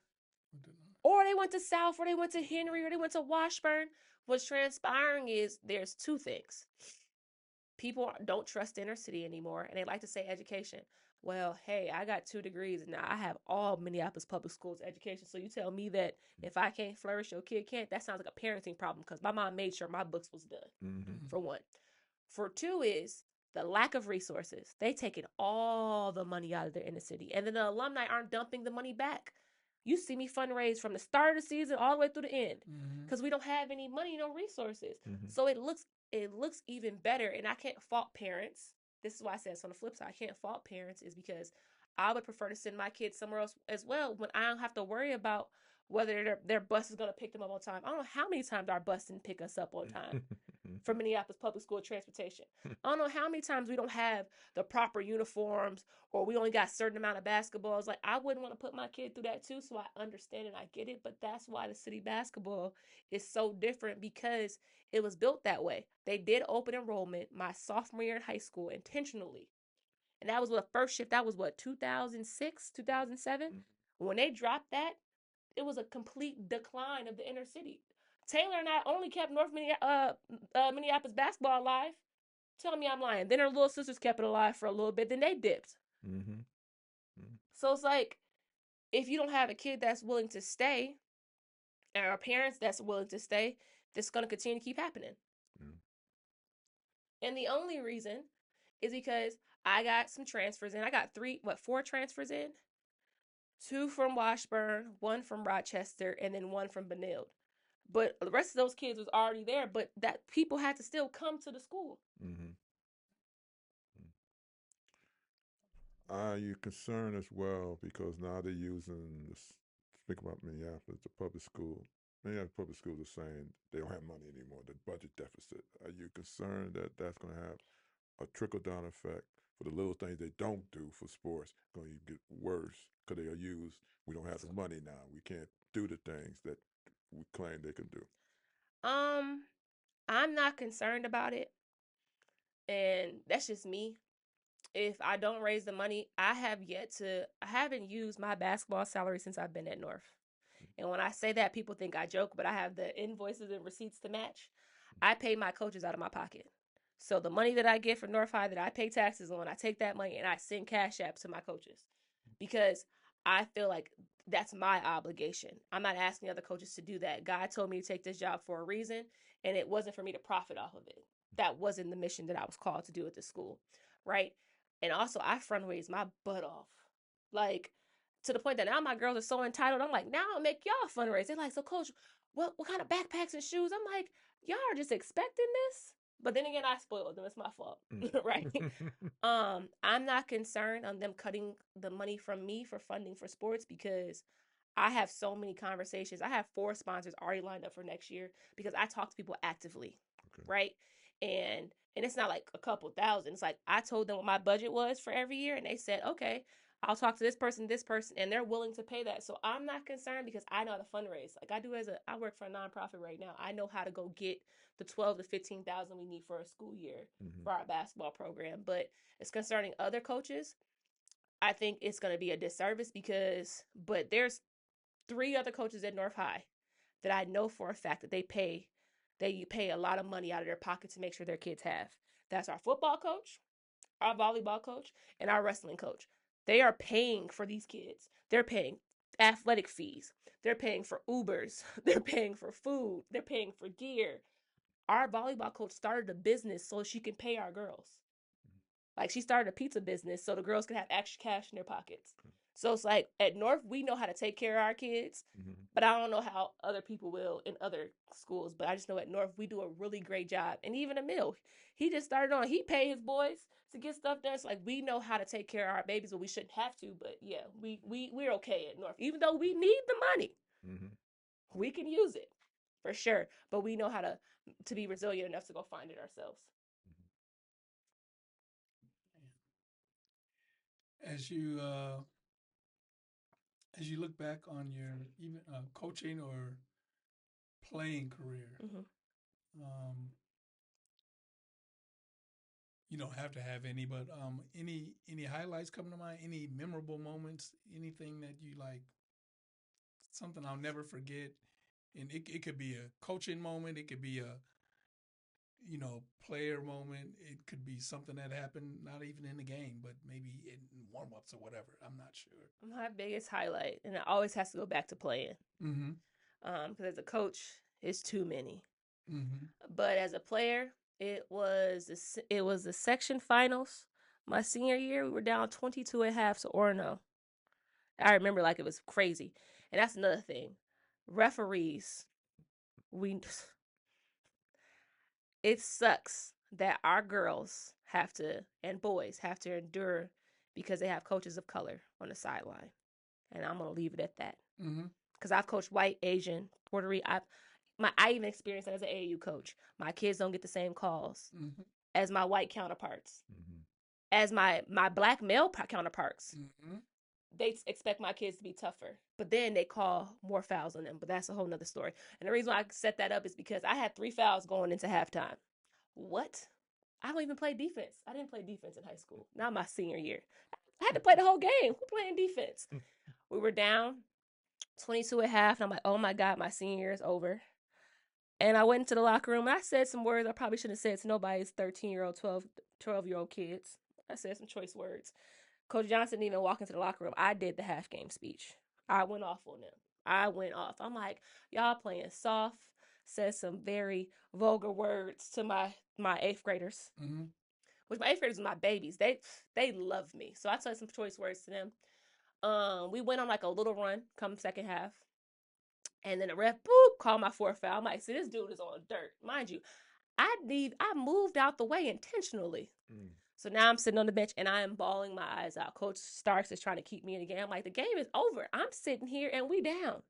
Or they went to South, or they went to Henry, or they went to Washburn. What's transpiring is there's 2 things. People don't trust inner city anymore, and they like to say education. well, hey, I got 2 degrees and now I have all Minneapolis public schools education. So you tell me that if I can't flourish, your kid can't? That sounds like a parenting problem because my mom made sure my books was done, for one. For two is the lack of resources. They taking all the money out of their inner city. And then the alumni aren't dumping the money back. You see me fundraise from the start of the season all the way through the end because we don't have any money, no resources. So it looks even better. And I can't fault parents. This is why I said it's on the flip side. I can't fault parents is because I would prefer to send my kids somewhere else as well when I don't have to worry about whether their bus is going to pick them up on time. I don't know how many times our bus didn't pick us up on time for Minneapolis Public School transportation. I don't know how many times we don't have the proper uniforms or we only got a certain amount of basketballs. Like, I wouldn't want to put my kid through that too, so I understand and I get it, but that's why the city basketball is so different because it was built that way. They did open enrollment my sophomore year in high school intentionally. And that was the first shift. That was 2006, 2007? When they dropped that, it was a complete decline of the inner city. Taylor and I only kept Minneapolis basketball alive. Tell me I'm lying. Then her little sisters kept it alive for a little bit. Then they dipped. So it's like, if you don't have a kid that's willing to stay, or parents that's willing to stay, this is going to continue to keep happening. And the only reason is because I got some transfers in. I got 4 transfers in? 2 from Washburn, 1 from Rochester, and then 1 from Benilde. But the rest of those kids was already there, but that people had to still come to the school. Are you concerned as well because now they're using this, speak about Minneapolis, the public school. Minneapolis public schools are saying they don't have money anymore, the budget deficit. Are you concerned that that's going to have a trickle-down effect for the little things they don't do for sports? Going to get worse because they are used. We don't have the money now. We can't do the things that we claim they can do. I'm not concerned about it, and that's just me. If I don't raise the money, I haven't used my basketball salary since I've been at North. And when I say that, people think I joke, but I have the invoices and receipts to match. I pay my coaches out of my pocket. So the money that I get from North High that I pay taxes on, I take that money and I send cash apps to my coaches because I feel like that's my obligation. I'm not asking other coaches to do that. God told me to take this job for a reason, and it wasn't for me to profit off of it. That wasn't the mission that I was called to do at the school, right? And also, I fundraise my butt off. Like, to the point that now my girls are so entitled. I'm like, now I'll make y'all fundraise. They're like, so coach, what kind of backpacks and shoes? I'm like, y'all are just expecting this? But then again, I spoiled them. It's my fault, right? I'm not concerned on them cutting the money from me for funding for sports because I have so many conversations. I have 4 sponsors already lined up for next year because I talk to people actively, right? And it's not like a couple thousand. It's like I told them what my budget was for every year, and they said, okay, I'll talk to this person, and they're willing to pay that. So I'm not concerned because I know how to fundraise. Like I work for a nonprofit right now. I know how to go get the 12 to 15,000 we need for a school year for our basketball program. But it's concerning other coaches. I think it's going to be a disservice but there's 3 other coaches at North High that I know for a fact that they pay a lot of money out of their pocket to make sure their kids have. That's our football coach, our volleyball coach, and our wrestling coach. They are paying for these kids. They're paying athletic fees. They're paying for Ubers. They're paying for food. They're paying for gear. Our volleyball coach started a business so she can pay our girls. Like, she started a pizza business so the girls can have extra cash in their pockets. So it's like at North, we know how to take care of our kids, but I don't know how other people will in other schools. But I just know at North, we do a really great job. And even Emil, he just started he paid his boys to get stuff done. It's like we know how to take care of our babies, but we shouldn't have to. But yeah, we're okay at North. Even though we need the money, we can use it for sure. But we know how to be resilient enough to go find it ourselves. As you look back on your even coaching or playing career, you don't have to have any, but any highlights coming to mind? Any memorable moments? Anything that you like? Something I'll never forget, and it could be a coaching moment. It could be player moment. It could be something that happened not even in the game, but maybe in warm-ups or whatever. I'm not sure. My biggest highlight, and it always has to go back to playing. Mm-hmm. Because as a coach, it's too many. Mm-hmm. But as a player, it was the section finals. My senior year, we were down 22 at half to Orono. I remember like it was crazy. And that's another thing. Referees, it sucks that our girls have to, and boys have to endure because they have coaches of color on the sideline. And I'm going to leave it at that. Mm-hmm. Because I've coached white, Asian, Puerto Rican. I even experienced that as an AAU coach. My kids don't get the same calls Mm-hmm. as my white counterparts, Mm-hmm. as my black male counterparts. Mm-hmm. They expect my kids to be tougher, but then they call more fouls on them. But that's a whole nother story. And the reason why I set that up is because I had 3 fouls going into halftime. What? I don't even play defense. I didn't play defense in high school. Not my senior year. I had to play the whole game. Who playing defense? We were down 22 at half, and I'm like, oh my God, my senior year is over. And I went into the locker room, and I said some words I probably shouldn't have said to nobody's 13-year-old, 12-year-old kids. I said some choice words. Coach Johnson didn't even walk into the locker room. I did the half game speech. I went off on them. I went off. I'm like, y'all playing soft. Said some very vulgar words to my 8th graders. Mm-hmm. Which my 8th graders are my babies. They love me. So I said some choice words to them. We went on like a little run come second half. And then the ref, called my 4th foul. I'm like, see, this dude is on dirt. Mind you, I moved out the way intentionally. Mm. So now I'm sitting on the bench and I am bawling my eyes out. Coach Starks is trying to keep me in the game. I'm like, the game is over. I'm sitting here and we down.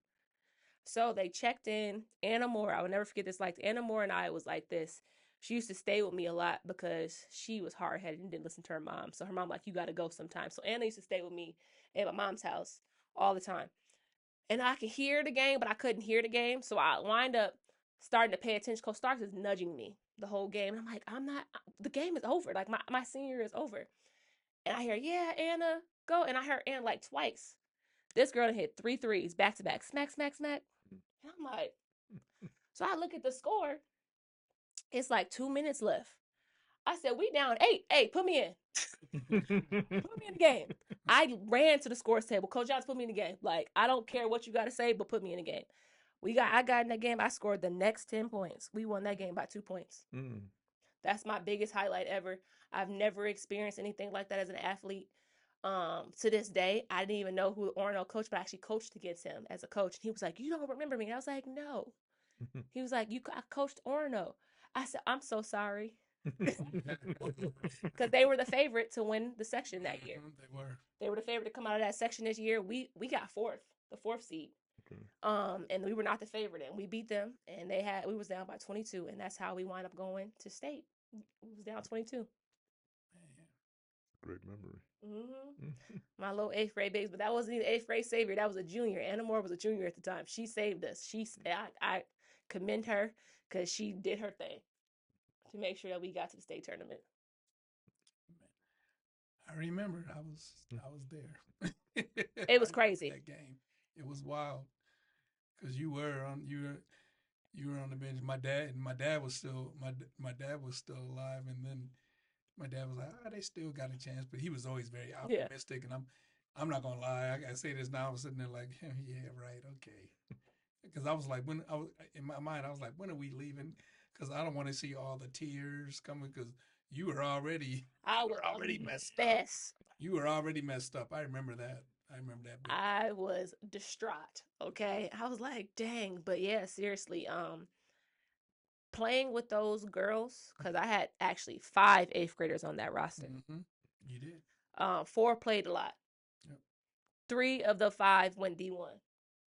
So they checked in. Anna Moore, I will never forget this. Like, Anna Moore and I was like this. She used to stay with me a lot because she was hard-headed and didn't listen to her mom. So her mom like, you got to go sometime. So Anna used to stay with me at my mom's house all the time. And I could hear the game, but I couldn't hear the game. So I wind up starting to pay attention. Coach Starks is nudging me the whole game. And I'm like, the game is over. Like, my senior year is over. And I hear, yeah, Anna, go. And I heard Anna like twice. This girl hit 3 threes back to back. Smack, smack, smack. And I'm like, so I look at the score. It's like 2 minutes left. I said, we down 8. Hey, put me in. Put me in the game. I ran to the scores table. Coach Johnson put me in the game. Like, I don't care what you got to say, but put me in the game. I got in that game. I scored the next 10 points. We won that game by 2 points. Mm. That's my biggest highlight ever. I've never experienced anything like that as an athlete. To this day, I didn't even know who Orono coached, but I actually coached against him as a coach. And he was like, you don't remember me? And I was like, no. He was like, I coached Orono. I said, I'm so sorry. Because they were the favorite to win the section that year. They were the favorite to come out of that section this year. We got the 4th seed. Okay. And we were not the favorite, and we beat them. And we was down by 22, and that's how we wound up going to state. We was down 22. Great memory. Mm-hmm. My little 8th grade babies, but that wasn't even 8th grade savior. That was a junior. Anna Moore was a junior at the time. She saved us. I commend her because she did her thing to make sure that we got to the state tournament. I remember. I was there. It was crazy. That game. It was wild because you were on the bench. My dad was still alive, and then my dad was like, they still got a chance, but he was always very optimistic. Yeah. And I'm not gonna lie, I say this now. I was sitting there like, yeah, right, okay, because I was like, in my mind, I was like, when are we leaving? Because I don't want to see all the tears coming. Because you were already messed up. You were already messed up. I remember that. I was distraught. Okay, I was like, dang. But yeah, seriously. Playing with those girls, because I had actually 5 8th graders on that roster. Mm-hmm. You did. 4 played a lot. Yep. 3 of the 5 went D1.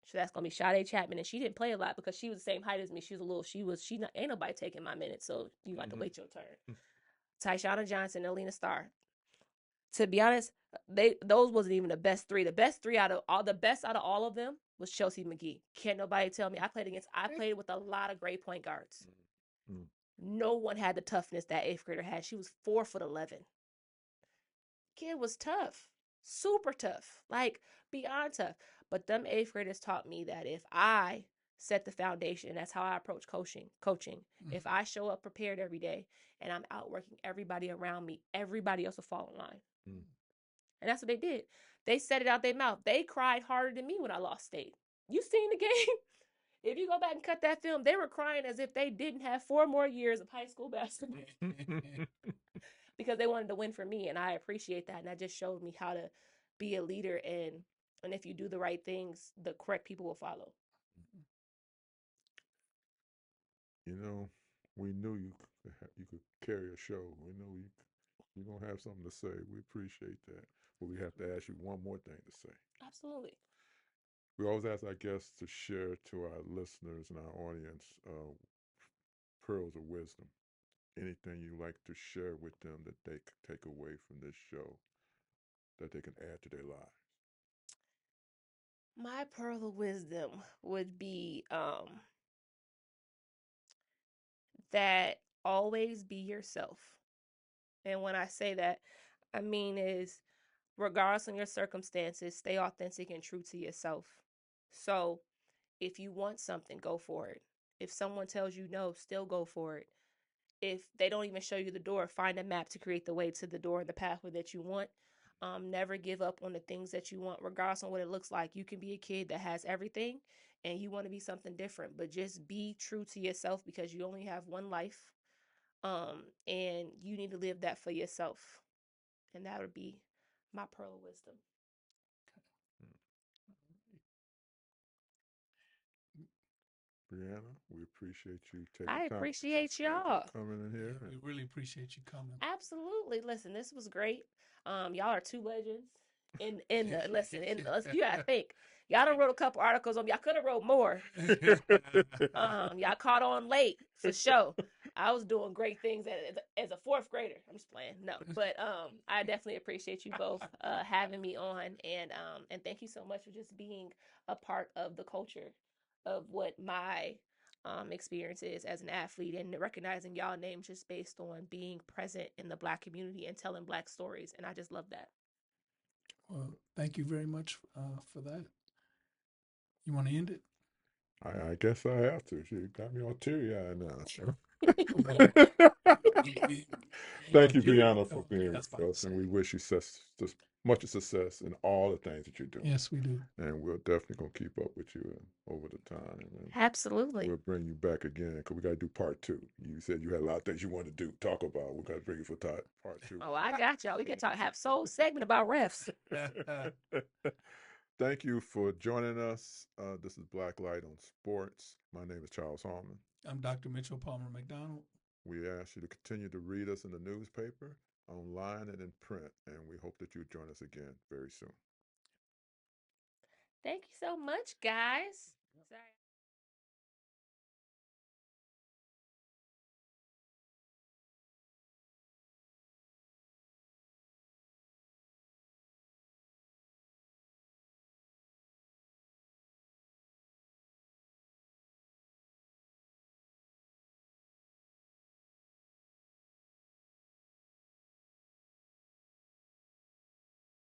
So that's gonna be Sade Chapman, and she didn't play a lot because she was the same height as me. Ain't nobody taking my minutes, so you got to wait your turn. Tyshana Johnson and Alina Starr. To be honest, those wasn't even the best 3. The best 3 out of all of them was Chelsea McGee. Can't nobody tell me. I played with a lot of great point guards. No one had the toughness that 8th grader had. She was 4'11". Kid was tough, super tough, like beyond tough. But them 8th graders taught me that if I set the foundation. That's how I approach coaching. If I show up prepared every day and I'm outworking everybody around me, everybody else will fall in line. And that's what they did. They said it out their mouth. They cried harder than me when I lost state. You seen the game? If you go back and cut that film, they were crying as if they didn't have 4 more years of high school basketball because they wanted to win for me, and I appreciate that. And that just showed me how to be a leader, and if you do the right things, the correct people will follow. You know, we knew you could carry a show. We know you're going to have something to say. We appreciate that. But we have to ask you one more thing to say. Absolutely. We always ask our guests to share to our listeners and our audience pearls of wisdom. Anything you like to share with them that they could take away from this show that they can add to their lives? My pearl of wisdom would be that always be yourself. And when I say that, I mean is regardless of your circumstances, stay authentic and true to yourself. So if you want something, go for it. If someone tells you no, still go for it. If they don't even show you the door, find a map to create the way to the door and the pathway that you want. Never give up on the things that you want, regardless of what it looks like. You can be a kid that has everything and you want to be something different, but just be true to yourself because you only have one life. And you need to live that for yourself. And that would be my pearl of wisdom. Brianna, we appreciate you taking I time. appreciate y'all coming in here. We really appreciate you coming. Absolutely. Listen, this was great. Y'all are two legends. You gotta think. Y'all done wrote a couple articles on me. Y'all could have wrote more. Y'all caught on late for sure. I was doing great things as a fourth grader. I'm just playing. No, but I definitely appreciate you both having me on, and thank you so much for just being a part of the culture of what my experience is as an athlete, and recognizing y'all names just based on being present in the Black community and telling Black stories. And I just love that. Well, thank you very much for that. You want to end it? I guess I have to. She got me all teary-eyed now. Thank you, Brianna, for being with us, and we wish you much success in all the things that you're doing. Yes, we do. And we're definitely going to keep up with you over the time. And Absolutely. we'll bring you back again because we got to do part 2. You said you had a lot of things you wanted to talk about. We're going to bring you for part 2. Oh, I got y'all. We can have soul segment about refs. Thank you for joining us. This is Blacklight on Sports. My name is Charles Hallman. I'm Dr. MitchelPalmerMcDonald. We ask you to continue to read us in the newspaper, online, and in print, and we hope that you join us again very soon. Thank you so much, guys. Sorry.